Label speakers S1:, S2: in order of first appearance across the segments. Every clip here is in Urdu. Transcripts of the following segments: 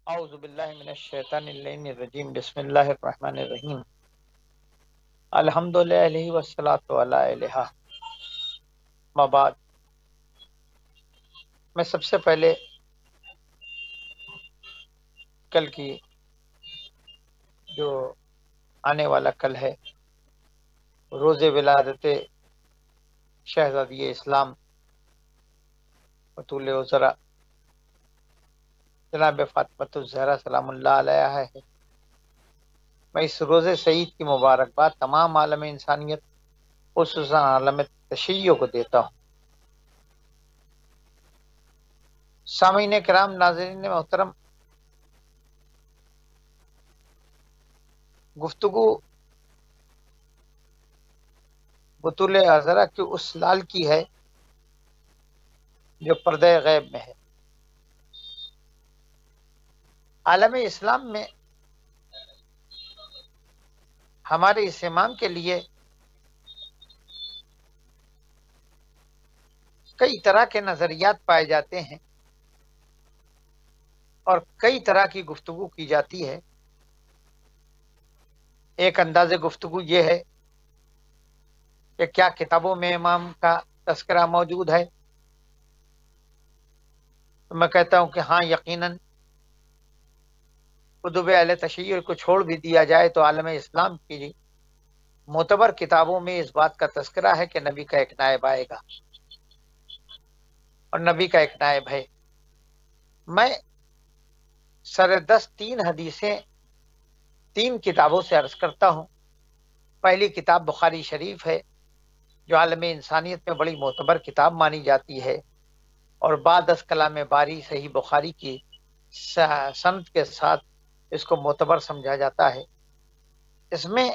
S1: اعوذ باللہ من الشیطان الرجیم بسم اللہ الرحمن الرحیم الحمد للہ والصلاۃ علیہ مبعد۔ میں سب سے پہلے کل کی جو آنے والا کل ہے روز ولادت شہزادی اسلام بطول عذرا جناب فاطمۃ الزہرا سلام اللہ علیہ ہے، میں اس روز سعید کی مبارکباد تمام عالم انسانیت خصوصاً عالم تشیع کو دیتا ہوں۔ سامعین کرام، ناظرین محترم، گفتگو بطول عذرا کی اس لال کی ہے جو پردہ غیب میں ہے۔ عالم اسلام میں ہمارے اس امام کے لیے کئی طرح کے نظریات پائے جاتے ہیں اور کئی طرح کی گفتگو کی جاتی ہے۔ ایک انداز گفتگو یہ ہے کہ کیا کتابوں میں امام کا تذکرہ موجود ہے؟ تو میں کہتا ہوں کہ ہاں، یقیناً کتب اہل تشیع کو چھوڑ بھی دیا جائے تو عالم اسلام کی معتبر کتابوں میں اس بات کا تذکرہ ہے کہ نبی کا ایک نائب آئے گا اور نبی کا ایک نائب ہے۔ میں سردست 3 حدیثیں 3 کتابوں سے عرض کرتا ہوں۔ پہلی کتاب بخاری شریف ہے جو عالم انسانیت میں بڑی معتبر کتاب مانی جاتی ہے اور بعد از کلام باری صحیح بخاری کی سند کے ساتھ اس کو معتبر سمجھا جاتا ہے۔ اس میں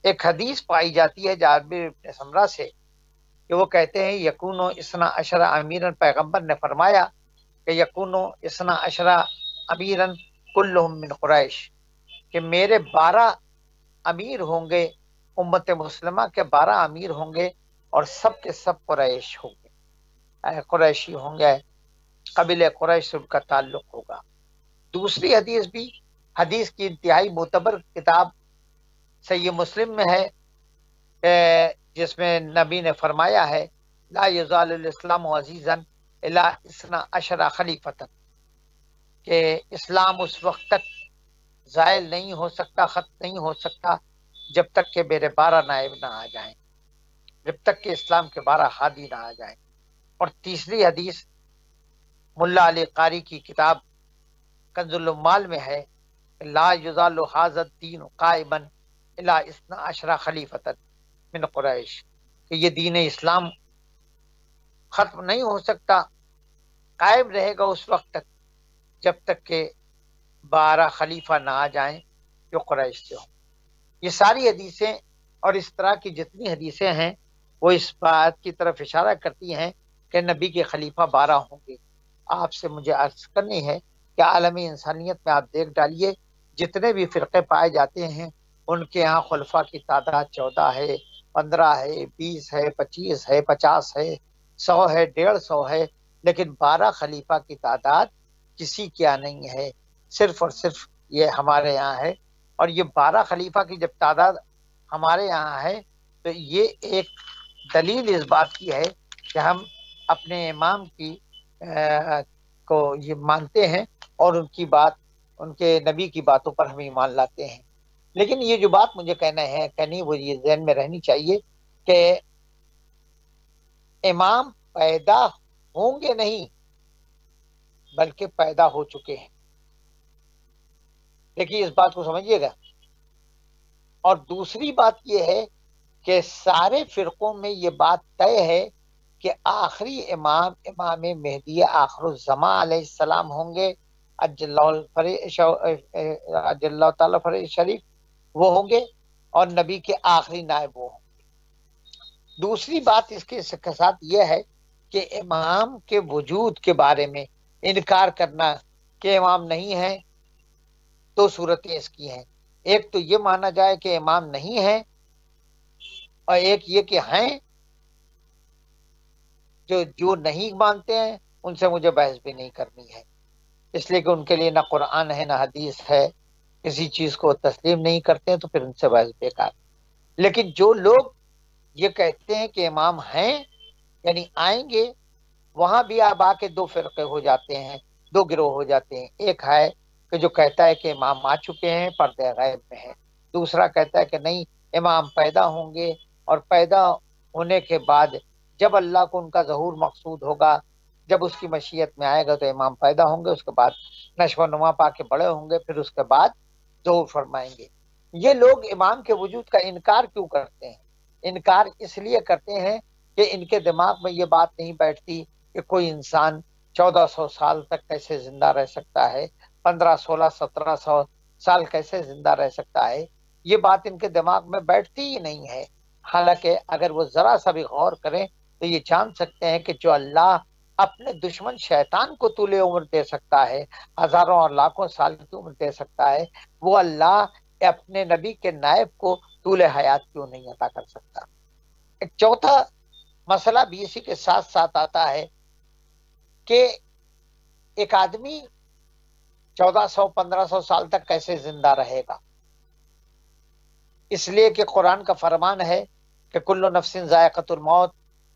S1: ایک حدیث پائی جاتی ہے جابر بن سمرہ سے کہ وہ کہتے ہیں یکونو اسنا عشرہ امیرن، پیغمبر نے فرمایا کہ یکونو اسنا عشرہ امیرن کلہم من قریش، کہ میرے 12 امیر ہوں گے، امت مسلمہ کے 12 امیر ہوں گے اور سب کے سب قریش ہوں گے، قریشی ہوں گے، قبیلہ قریش سے ان کا تعلق ہوگا۔ دوسری حدیث بھی حدیث کی انتہائی معتبر کتاب صحیح مسلم میں ہے، جس میں نبی نے فرمایا ہے لا یزال الاسلام عزیزا الا اثنا عشر خلیفۃ، کہ اسلام اس وقت تک زائل نہیں ہو سکتا، ختم نہیں ہو سکتا جب تک کہ میرے 12 نائب نہ آ جائیں، جب تک کہ اسلام کے 12 ہادی نہ آ جائیں۔ اور تیسری حدیث ملا علی قاری کی کتاب کنز العمال میں ہے لا یزال ھذا الدین قائما الا اثنا عشر خلیفۃ من قریش، کہ یہ دین اسلام ختم نہیں ہو سکتا، قائم رہے گا اس وقت تک جب تک کہ 12 خلیفہ نہ آ جائیں جو قریش سے ہوں۔ یہ ساری حدیثیں اور اس طرح کی جتنی حدیثیں ہیں وہ اس بات کی طرف اشارہ کرتی ہیں کہ نبی کے خلیفہ 12 ہوں گے۔ آپ سے مجھے عرض کرنی ہے کہ عالمی انسانیت میں آپ دیکھ ڈالیے جتنے بھی فرقے پائے جاتے ہیں ان کے ہاں خلفاء کی تعداد 14 ہے، 15 ہے، 20 ہے، 25 ہے، 50 ہے، 100 ہے، 150 ہے، لیکن 12 خلیفہ کی تعداد کسی کیا نہیں ہے، صرف اور صرف یہ ہمارے یہاں ہے۔ اور یہ 12 خلیفہ کی جب تعداد ہمارے یہاں ہے تو یہ ایک دلیل اس بات کی ہے کہ ہم اپنے امام کی کو یہ مانتے ہیں اور ان کی بات، ان کے نبی کی باتوں پر ہم ایمان لاتے ہیں۔ لیکن یہ جو بات مجھے کہنی وہ یہ ذہن میں رہنی چاہیے کہ امام پیدا ہوں گے نہیں بلکہ پیدا ہو چکے ہیں۔ دیکھیے اس بات کو سمجھیے گا۔ اور دوسری بات یہ ہے کہ سارے فرقوں میں یہ بات طے ہے کہ آخری امام امام مہدی آخر الزمان علیہ السلام ہوں گے، اجل اللہ تعالیٰ فرج شریف وہ ہوں گے، اور نبی کے آخری نائب وہ ہوں گے۔ دوسری بات اس کے ساتھ یہ ہے کہ امام کے وجود کے بارے میں انکار کرنا کہ امام نہیں ہے، 2 صورتیں اس کی ہیں۔ ایک تو یہ مانا جائے کہ امام نہیں ہے، اور ایک یہ کہ ہیں، جو نہیں مانتے ہیں ان سے مجھے بحث بھی نہیں کرنی ہے۔ اس لیے کہ ان کے لیے نہ قرآن ہے نہ حدیث ہے، کسی چیز کو تسلیم نہیں کرتے ہیں، تو پھر ان سے بحث بیکار۔ لیکن جو لوگ یہ کہتے ہیں کہ امام ہیں یعنی آئیں گے، وہاں بھی اب آ کے دو فرقے ہو جاتے ہیں، دو گروہ ہو جاتے ہیں۔ ایک ہے کہ جو کہتا ہے کہ امام آ چکے ہیں، پردہ غیب میں ہے۔ دوسرا کہتا ہے کہ نہیں، امام پیدا ہوں گے، اور پیدا ہونے کے بعد جب اللہ کو ان کا ظہور مقصود ہوگا، جب اس کی مشیت میں آئے گا تو امام پیدا ہوں گے، اس کے بعد نشو و نما پا کے بڑے ہوں گے، پھر اس کے بعد ظہور فرمائیں گے۔ یہ لوگ امام کے وجود کا انکار کیوں کرتے ہیں؟ انکار اس لیے کرتے ہیں کہ ان کے دماغ میں یہ بات نہیں بیٹھتی کہ کوئی انسان 1400 سال تک کیسے زندہ رہ سکتا ہے، 1500 1600 1700 سال کیسے زندہ رہ سکتا ہے۔ یہ بات ان کے دماغ میں بیٹھتی ہی نہیں ہے۔ حالانکہ اگر وہ ذرا سا بھی غور کریں تو یہ جان سکتے ہیں کہ جو اللہ اپنے دشمن شیطان کو طول عمر دے سکتا ہے، ہزاروں اور لاکھوں سال کی عمر دے سکتا ہے، وہ اللہ اپنے نبی کے نائب کو طول حیات کیوں نہیں عطا کر سکتا۔ ایک چوتھا مسئلہ بھی اسی کے ساتھ ساتھ آتا ہے کہ ایک آدمی 1400 1500 سال تک کیسے زندہ رہے گا؟ اس لیے کہ قرآن کا فرمان ہے کہ کل نفس ذائقۃ الموت،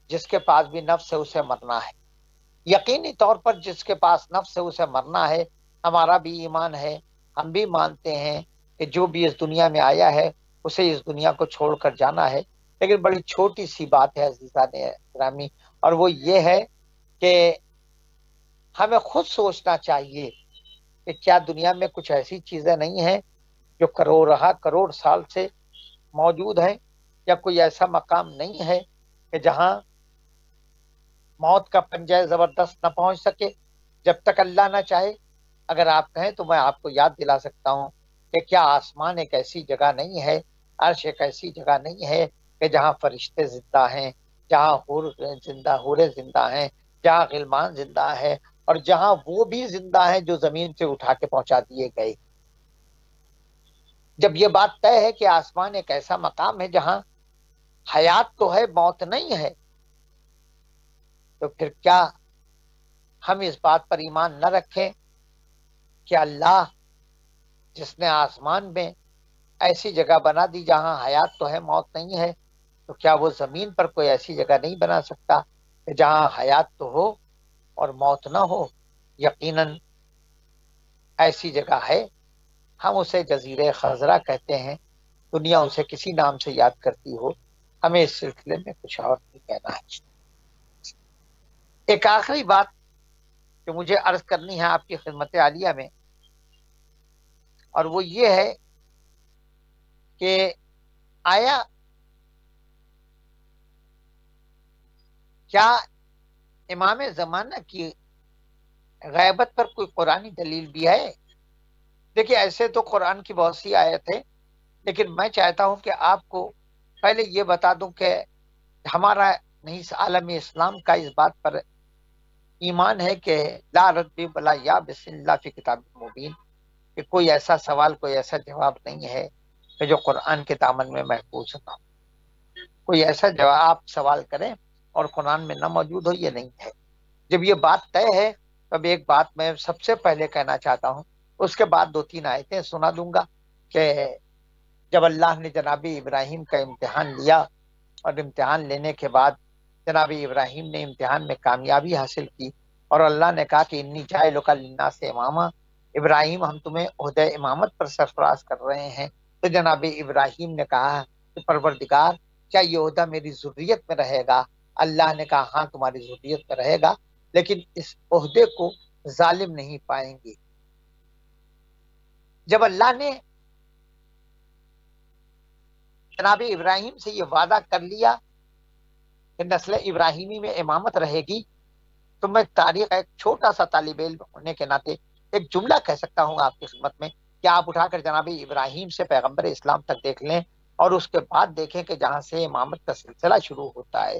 S1: جس کے پاس بھی نفس ہے اسے مرنا ہے۔ یقینی طور پر جس کے پاس نفس ہے اسے مرنا ہے۔ ہمارا بھی ایمان ہے، ہم بھی مانتے ہیں کہ جو بھی اس دنیا میں آیا ہے اسے اس دنیا کو چھوڑ کر جانا ہے۔ لیکن بڑی چھوٹی سی بات ہے عزیزان گرامی، اور وہ یہ ہے کہ ہمیں خود سوچنا چاہیے کہ کیا دنیا میں کچھ ایسی چیزیں نہیں ہیں جو کروڑ سال سے موجود ہیں، یا کوئی ایسا مقام نہیں ہے کہ جہاں موت کا پنجہ زبردست نہ پہنچ سکے جب تک اللہ نہ چاہے۔ اگر آپ کہیں تو میں آپ کو یاد دلا سکتا ہوں کہ کیا آسمان ایک ایسی جگہ نہیں ہے، عرش ایک ایسی جگہ نہیں ہے کہ جہاں فرشتے زندہ ہیں، جہاں حوریں زندہ ہیں، جہاں غلمان زندہ ہیں، اور جہاں وہ بھی زندہ ہیں جو زمین سے اٹھا کے پہنچا دیے گئے۔ جب یہ بات طے ہے کہ آسمان ایک ایسا مقام ہے جہاں حیات تو ہے، موت نہیں ہے، تو پھر کیا ہم اس بات پر ایمان نہ رکھیں کہ اللہ جس نے آسمان میں ایسی جگہ بنا دی جہاں حیات تو ہے، موت نہیں ہے، تو کیا وہ زمین پر کوئی ایسی جگہ نہیں بنا سکتا کہ جہاں حیات تو ہو اور موت نہ ہو؟ یقیناً ایسی جگہ ہے، ہم اسے جزیرہ خضرا کہتے ہیں۔ دنیا اسے کسی نام سے یاد کرتی ہو، ہمیں اس سلسلے میں کچھ اور نہیں کہنا ہے۔ ایک آخری بات جو مجھے عرض کرنی ہے آپ کی خدمت عالیہ میں، اور وہ یہ ہے کہ آیا کیا امام زمانہ کی غیبت پر کوئی قرآنی دلیل بھی ہے؟ دیکھیے، ایسے تو قرآن کی بہت سی آیت ہے، لیکن میں چاہتا ہوں کہ آپ کو پہلے یہ بتا دوں کہ ہمارا نہیں عالم اسلام کا اس بات پر ایمان ہے کہ لا رد ولا یا بسم اللہ فی کتاب مبین، کہ کوئی ایسا سوال، کوئی ایسا جواب نہیں ہے کہ جو قرآن کے دامن میں محفوظ نہ ہو۔ کوئی ایسا جواب آپ سوال کریں اور قرآن میں نہ موجود ہو، یہ نہیں ہے۔ جب یہ بات طے ہے تو اب ایک بات میں سب سے پہلے کہنا چاہتا ہوں، اس کے بعد 2-3 آیتیں سنا دوں گا کہ جب اللہ نے جناب ابراہیم کا امتحان لیا، اور امتحان لینے کے بعد جناب ابراہیم نے امتحان میں کامیابی حاصل کی، اور اللہ نے کہا کہ انی جاعلک للناس اماما، ابراہیم ہم تمہیں عہدہ امامت پر سرفراز کر رہے ہیں۔ تو جناب ابراہیم نے کہا کہ پروردگار، کیا یہ عہدہ میری ذریت میں رہے گا؟ اللہ نے کہا ہاں، تمہاری ذریت میں رہے گا، لیکن اس عہدے کو ظالم نہیں پائیں گے۔ جب اللہ نے جناب ابراہیم سے یہ وعدہ کر لیا کہ نسل ابراہیمی میں امامت رہے گی، تو میں تاریخ ایک چھوٹا سا طالب علم ہونے کے ناطے ایک جملہ کہہ سکتا ہوں آپ کی خدمت میں کہ آپ اٹھا کر جناب ابراہیم سے پیغمبر اسلام تک دیکھ لیں، اور اس کے بعد دیکھیں کہ جہاں سے امامت کا سلسلہ شروع ہوتا ہے،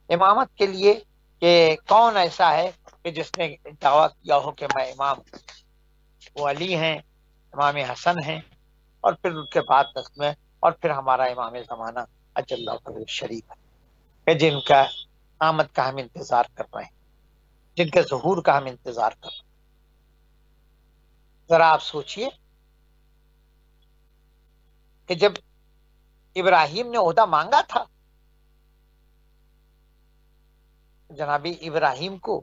S1: امامت کے لیے کہ کون ایسا ہے کہ جس نے دعویٰ کیا ہو کہ میں امام ہوں؟ وہ علی ہیں، امام حسن ہیں، اور پھر ان کے بعد میں، اور پھر ہمارا امام زمانہ اجل اللہ شریف ہے کہ جن کا آمد کا ہم انتظار کر رہے ہیں، جن کے ظہور کا ہم انتظار کر رہے ہیں۔ ذرا آپ سوچئے کہ جب ابراہیم نے عہدہ مانگا تھا، جناب ابراہیم کو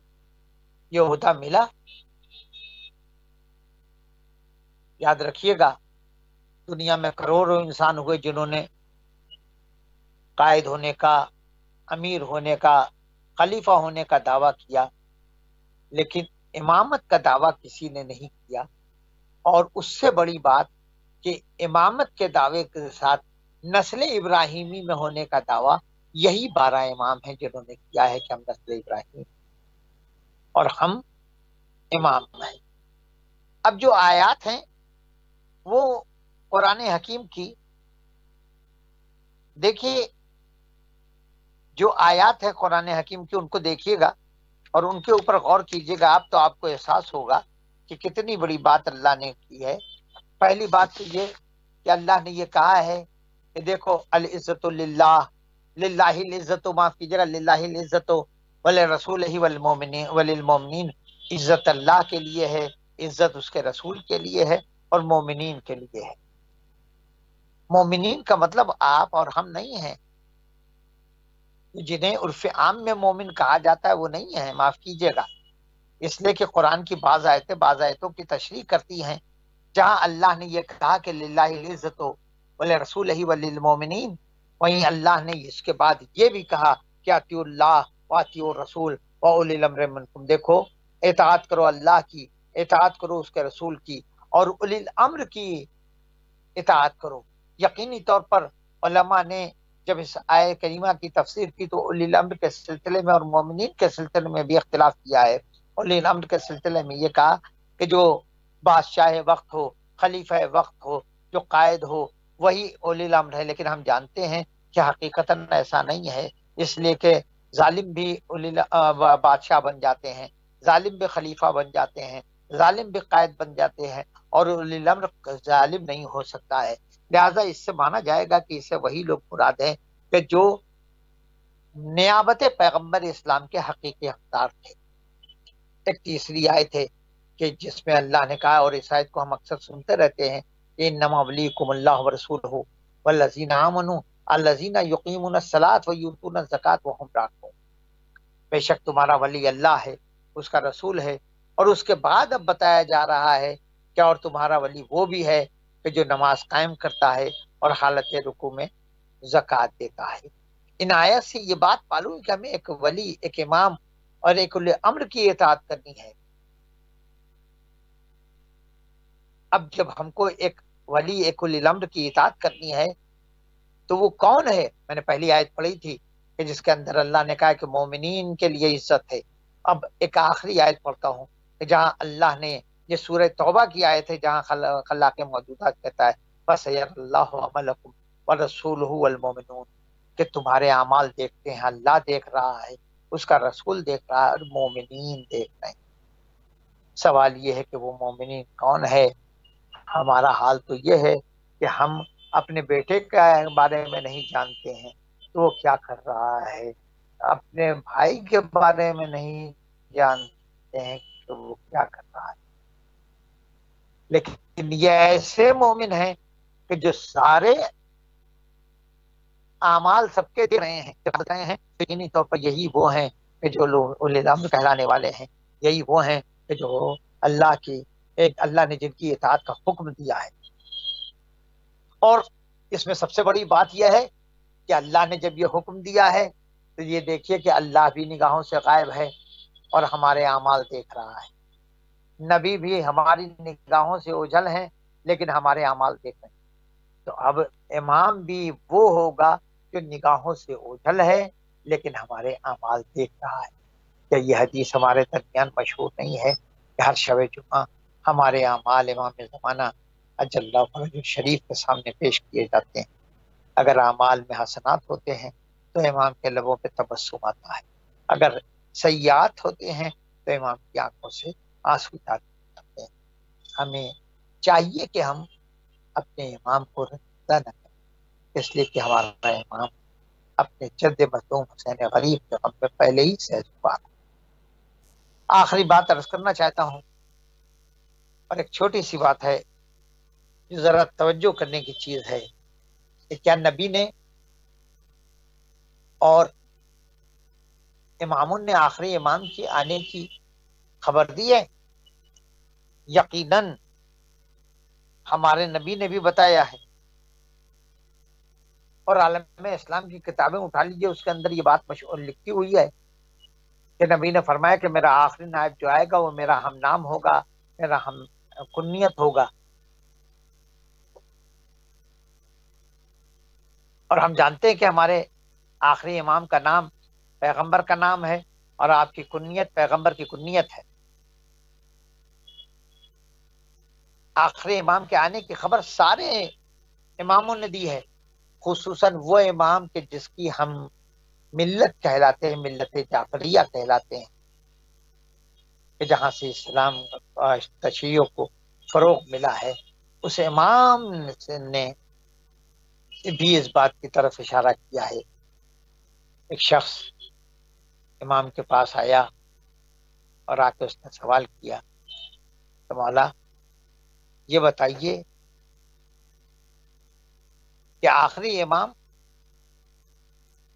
S1: یہ عہدہ ملا. یاد رکھیے گا، دنیا میں کروڑوں انسان ہوئے جنہوں نے قائد ہونے کا، امیر ہونے کا، خلیفہ ہونے کا دعویٰ کیا، لیکن امامت کا دعویٰ کسی نے نہیں کیا. اور اس سے بڑی بات کہ امامت کے دعوے کے ساتھ نسل ابراہیمی میں ہونے کا دعویٰ یہی 12 امام ہیں جنہوں نے کیا ہے کہ ہم نسل ابراہیم اور ہم امام ہیں. اب جو آیات ہیں وہ قرآن حکیم کی، دیکھیے جو آیات ہے قرآن حکیم کی ان کو دیکھیے گا اور ان کے اوپر غور کیجیے گا آپ، تو آپ کو احساس ہوگا کہ کتنی بڑی بات اللہ نے کی ہے. پہلی بات تو یہ کہ اللہ نے یہ کہا ہے کہ دیکھو العزت للہ، للہ العزت، معاف کیجیے گا، للہ العزت ولرسولہ وللمؤمنین، عزت اللہ کے لیے ہے، عزت اس کے رسول کے لیے ہے اور مومنین کے لیے ہے. مومنین کا مطلب آپ اور ہم نہیں ہیں. جنہیں عرف عام میں مومن کہا جاتا ہے وہ نہیں ہے، معاف کیجیے گا، اس لیے کہ قرآن کی بعض آیتوں کی تشریح کرتی ہیں جہاں اللہ نے یہ کہا کہ للہ العزت ولرسولہ وللمؤمنین، وہیں اللہ نے اس کے بعد یہ بھی کہا کہ اطیعوا اللہ واطیعوا الرسول واولی الامر منکم. دیکھو، اطاعت کرو اللہ کی، اطاعت کرو اس کے رسول کی، اور اولی الامر کی اطاعت کرو. یقینی طور پر علماء نے جب اس آیہ کریمہ کی تفسیر کی تو اولی الامر کے سلسلے میں اور مومنین کے سلسلے میں بھی اختلاف کیا ہے. اولی الامر کے سلسلے میں یہ کہا کہ جو بادشاہ وقت ہو، خلیفہ وقت ہو، جو قائد ہو، وہی اولی الامر ہے. لیکن ہم جانتے ہیں کہ حقیقتاً ایسا نہیں ہے، اس لیے کہ ظالم بھی بادشاہ بن جاتے ہیں، ظالم بھی خلیفہ بن جاتے ہیں، ظالم بھی قائد بن جاتے ہیں، اور اولی الامر ظالم نہیں ہو سکتا ہے. لہٰذا اس سے مانا جائے گا کہ اس سے وہی لوگ مراد ہیں کہ جو نیابت پیغمبر اسلام کے حقیقی حقدار تھے. ایک تیسری آیت ہے کہ جس میں اللہ نے کہا، اور اس آیت کو ہم اکثر سنتے رہتے ہیں، انما ولیکم اللہ ورسولہ والذین آمنوا الذین یقیمون الصلاۃ ویؤتون الزکاۃ وهم راکعون. بے شک تمہارا ولی اللہ ہے، اس کا رسول ہے. اور اس کے بعد اب بتایا جا رہا ہے کہ اور تمہارا ولی وہ بھی ہے کہ جو نماز قائم کرتا ہے اور حالت رکوع میں زکوٰۃ دیتا ہے. ان آیت سے یہ بات معلوم ہے کہ ہمیں ایک ولی، ایک امام اور ایک اولی امر کی اطاعت کرنی ہے. اب جب ہم کو ایک ولی، ایک اولی امر کی اطاعت کرنی ہے تو وہ کون ہے؟ میں نے پہلی آیت پڑھی تھی کہ جس کے اندر اللہ نے کہا کہ مومنین کے لیے عزت ہے. اب ایک آخری آیت پڑھتا ہوں کہ جہاں اللہ نے، یہ سورہ توبہ کی آیت ہے جہاں خلاق موجودات کہتا ہے فَسَيَرَى اللَّهُ عَمَلَكُمْ وَرَسُولُهُ وَالْمُؤْمِنُونَ، کہ تمہارے اعمال دیکھتے ہیں، اللہ دیکھ رہا ہے، اس کا رسول دیکھ رہا ہے اور مومنین دیکھ رہے ہیں. سوال یہ ہے کہ وہ مومنین کون ہے؟ ہمارا حال تو یہ ہے کہ ہم اپنے بیٹے کے بارے میں نہیں جانتے ہیں تو وہ کیا کر رہا ہے، اپنے بھائی کے بارے میں نہیں جانتے ہیں کہ وہ کیا کر رہا ہے. لیکن یہ ایسے مومن ہیں کہ جو سارے اعمال سب کے دے رہے ہیں، بتائے ہیں. یقینی طور پر یہی وہ ہیں کہ جو لوگ اولی الامر کہلانے والے ہیں، یہی وہ ہیں کہ جو اللہ نے جن کی اطاعت کا حکم دیا ہے. اور اس میں سب سے بڑی بات یہ ہے کہ اللہ نے جب یہ حکم دیا ہے تو یہ دیکھیے کہ اللہ بھی نگاہوں سے غائب ہے اور ہمارے اعمال دیکھ رہا ہے. نبی بھی ہماری نگاہوں سے اوجھل ہیں لیکن ہمارے اعمال دیکھ رہے ہیں. تو اب امام بھی وہ ہوگا جو نگاہوں سے اوجھل ہے لیکن ہمارے اعمال دیکھ رہا ہے. کہ یہ حدیث ہمارے درمیان مشہور نہیں ہے کہ ہر شب جمعہ ہمارے اعمال امام زمانہ اجل اللہ فرج شریف کے سامنے پیش کیے جاتے ہیں. اگر اعمال میں حسنات ہوتے ہیں تو امام کے لبوں پہ تبسم آتا ہے، اگر سیئات ہوتے ہیں تو امام کی آنکھوں سے آنسو جاتے ہیں. ہمیں چاہیے کہ ہم اپنے امام کو رضا نہ کریں، اس لیے کہ ہمارا امام اپنے جد مظلوم حسین غریب کے غم میں پہلے ہی سے چکا. آخری بات عرض کرنا چاہتا ہوں اور ایک چھوٹی سی بات ہے جو ذرا توجہ کرنے کی چیز ہے کہ کیا نبی نے اور اماموں نے آخری امام کی آنے کی خبر دی ہے؟ یقیناً ہمارے نبی نے بھی بتایا ہے، اور عالم اسلام کی کتابیں اٹھا لیجیے، اس کے اندر یہ بات مشہور لکھی ہوئی ہے کہ نبی نے فرمایا کہ میرا آخری نائب جو آئے گا وہ میرا ہم نام ہوگا، میرا ہم کنیت ہوگا۔ اور ہم جانتے ہیں کہ ہمارے آخری امام کا نام پیغمبر کا نام ہے، اور آپ کی کنیت پیغمبر کی کنیت ہے۔ آخری امام کے آنے کی خبر سارے اماموں نے دی ہے، خصوصاً وہ امام کہ جس کی ہم ملت کہلاتے ہیں، ملت جعفریہ کہلاتے ہیں، کہ جہاں سے اسلام تشیع کو فروغ ملا ہے، اس امام نے بھی اس بات کی طرف اشارہ کیا ہے۔ ایک شخص امام کے پاس آیا اور آ کے اس نے سوال کیا کہ مولا یہ بتائیے کہ آخری امام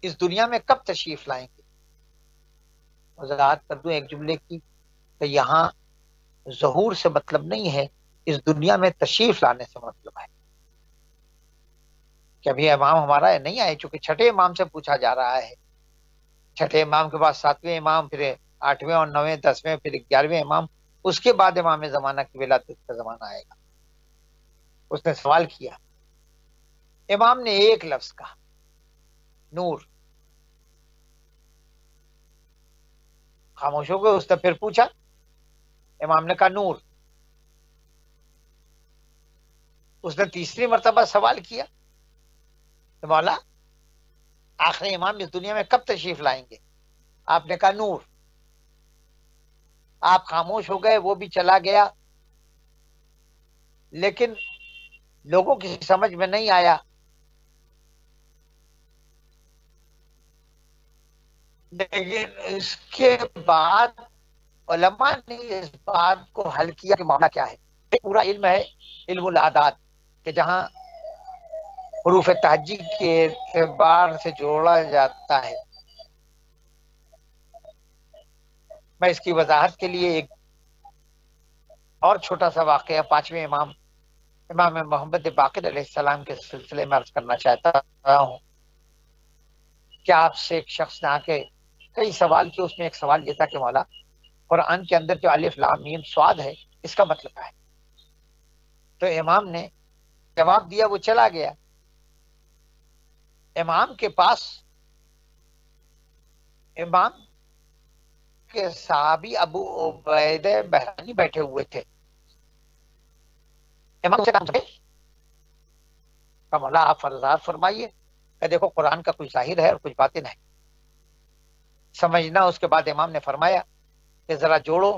S1: اس دنیا میں کب تشریف لائیں گے؟ وضاحت کر دوں ایک جملے کی کہ یہاں ظہور سے مطلب نہیں ہے، اس دنیا میں تشریف لانے سے مطلب ہے کہ ابھی امام ہمارا نہیں آئے، چونکہ چھٹے امام سے پوچھا جا رہا ہے، چھٹے امام کے بعد ساتویں امام، پھر آٹھویں اور نویں، دسویں، پھر 11ویں امام، اس کے بعد امام زمانہ کی ولادت کا زمانہ آئے گا۔ اس نے سوال کیا، امام نے ایک لفظ کہا، نور۔ خاموش ہو گئے۔ اس نے پھر پوچھا، امام نے کہا نور۔ اس نے تیسری مرتبہ سوال کیا کہ مولا آخری امام اس دنیا میں کب تشریف لائیں گے؟ آپ نے کہا نور۔ آپ خاموش ہو گئے، وہ بھی چلا گیا، لیکن لوگوں کی سمجھ میں نہیں آیا۔ لیکن اس کے بعد علماء نے اس بات کو حل کیا کہ معاملہ کیا ہے۔ پورا علم ہے، علم العادات، کہ جہاں حروف تہجی کے اعتبار سے جوڑا جاتا ہے۔ میں اس کی وضاحت کے لیے ایک اور چھوٹا سا واقعہ پانچویں امام محمد باقر علیہ السلام کے سلسلے میں عرض کرنا چاہتا ہوں کہ آپ سے ایک شخص نے آ کے کئی سوال کیے، اس میں ایک سوال یہ تھا کہ مولا قرآن کے اندر جو الف لام میم صاد ہے اس کا مطلب کیا ہے؟ تو امام نے جواب دیا، وہ چلا گیا۔ امام کے پاس امام کے صحابی ابو عبید بہرانی بیٹھے ہوئے تھے۔ امام سے کہا مولا آپ فرضات فرمائیے کہ دیکھو قرآن کا کچھ ظاہر ہے اور کچھ باطن ہے، سمجھنا۔ اس کے بعد امام نے فرمایا کہ ذرا جوڑو،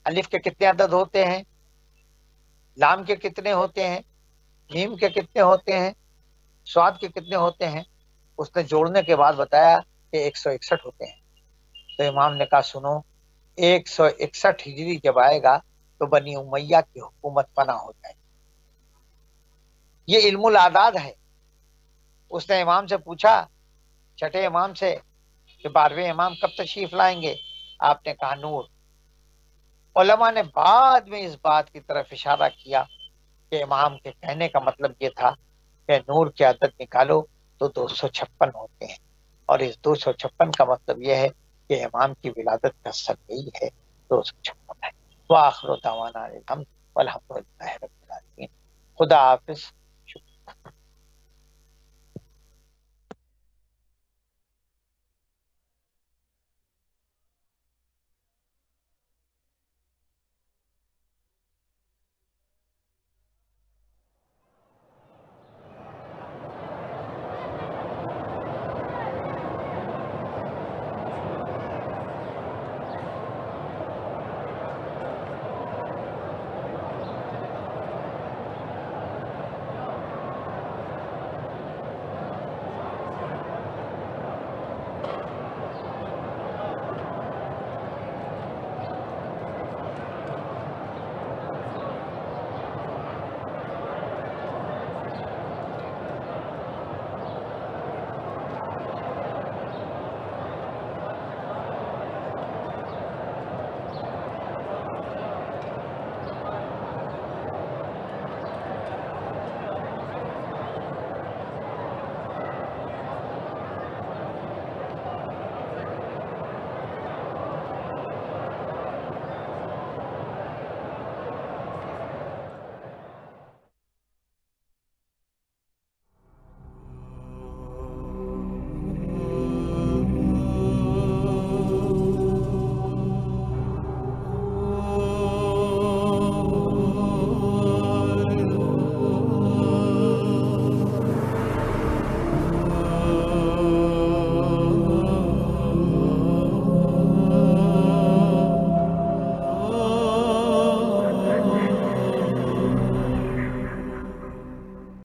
S1: الف کے کتنے عدد ہوتے ہیں، لام کے کتنے ہوتے ہیں، میم کے کتنے ہوتے ہیں، سواد کے کتنے ہوتے ہیں؟ اس نے جوڑنے کے بعد بتایا کہ 161 ہوتے ہیں۔ تو امام نے کہا سنو، 161 ہجری جب آئے گا تو بنی امیہ کی حکومت پناہ ہو جائے گی۔ یہ علم العداد ہے۔ اس نے امام سے پوچھا، چھٹے امام سے، کہ 12ویں امام کب تشریف لائیں گے؟ آپ نے کہا نور۔ علماء نے بعد میں اس بات کی طرف اشارہ کیا کہ امام کے کہنے کا مطلب یہ تھا کہ نور کی عدد نکالو تو 256 ہوتے ہیں، اور اس 256 کا مطلب یہ ہے کہ امام کی ولادت کا سن یہی ہے، 256 ہے۔ وآخر دعوانا الحمد والحمد للہ رب العالمین۔ خدا حافظ۔